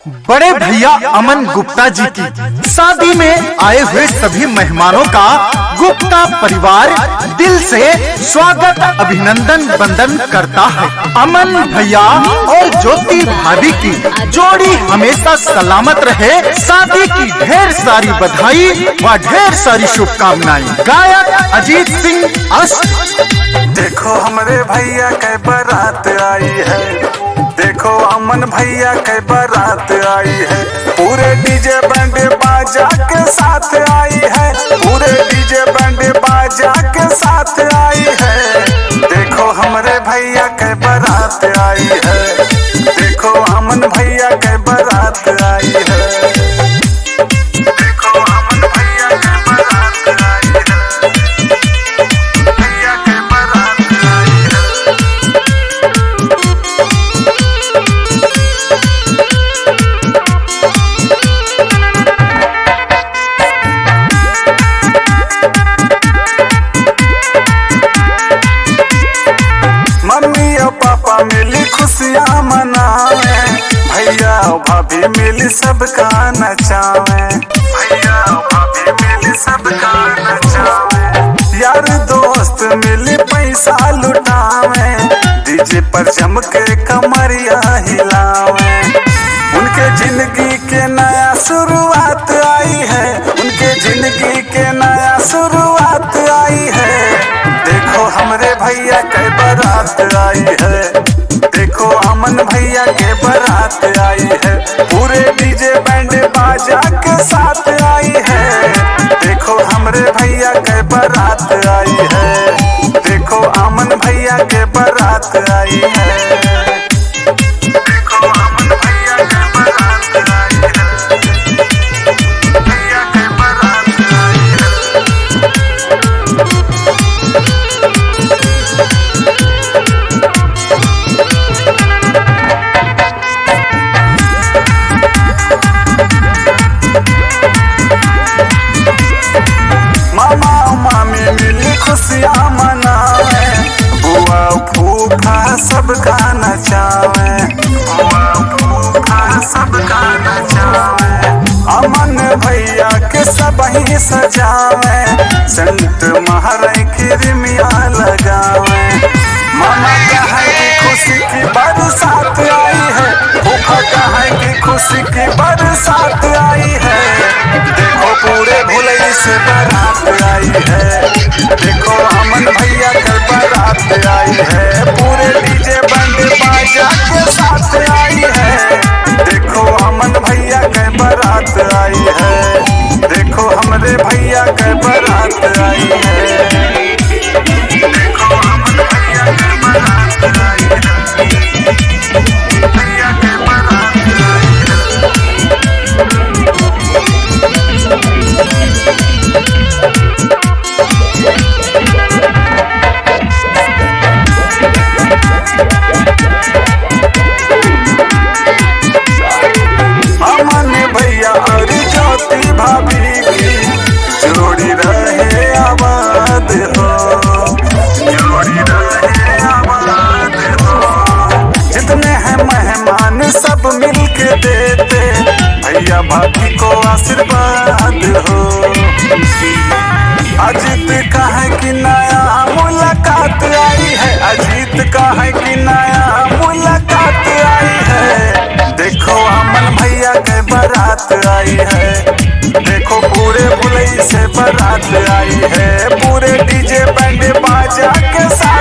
बड़े भैया अमन गुप्ता जी की शादी में आए हुए सभी मेहमानों का गुप्ता परिवार दिल से स्वागत अभिनंदन वंदन करता है। अमन भैया और ज्योति भाभी की जोड़ी हमेशा सलामत रहे। शादी की ढेर सारी बधाई व ढेर सारी शुभकामनाएं। गायक अजीत सिंह अष्ट। देखो हमारे भैया के बारात आई है, देखो अमन भैया के बारात आई है, पूरे डीजे बैंड बाजा के साथ आई है, पूरे डीजे बैंड बाजा के साथ आई है। देखो हमारे भैया के बारात आई है, देखो अमन भैया के बारात आई है, देखो अमन भैया के बारात आई है, भैया के बारात आई है। मम्मी और पापा मिली खुशियाँ मनावे, भैया और भाभी मिली सबका नचावे, भैया और भाभी मिली सबका नचावे। यार दोस्त मिली पैसा लुटावे, डीजे पर जम के कमरिया हिलावे। उनके जिंदगी के नया शुरुआत आई है, उनके जिंदगी के नया शुरुआत आई है। देखो हमरे भैया के बारात आई है, देखो अमन भैया के बारात आई है, पूरे डीजे बैंड बाजा के साथ आई है। देखो हमरे भैया के बारात आई है, देखो अमन भैया के बारात आई है, देखो अमन भैया के बारात आई है, भैया के बारात आई है। मामा और मामी मिली खुशियाँ मनावे, बुआ फूफा सबका नचावे, बुआ फूफा सबका नचावे। अमन भैया के सबही सजावे, संत महाराज की रिमिया लगावे। मामा कहे कि खुशी की बरसात आई है, फूफा कहे कि खुशी की बरसात आई है। देखो पूरे भुलई से बारात आई है, देखो अमन भैया के बारात आई है, पूरे डीजे बैंड बाजा के साथ आई है। देखो अमन भैया के बारात आई है, देखो हमरे भैया के बारात आई है, देखो अमन भैया के बारात आई है, भैया के बारात आई है। अमन भैया और ज्योति भाभी की जोड़ी रहे आबाद हो, जोड़ी रहे आबाद हो। जितने हैं मेहमान सब मिल के देते, भैया भाभी को आशीर्वाद हो। अजीत का है कि नया मुलाकात आई है, अजीत का है कि नया मुलाकात आई है। देखो अमन भैया के बारात आई है, देखो पूरे भुलई से बारात आई है, पूरे डीजे बैंड बाजा के साथ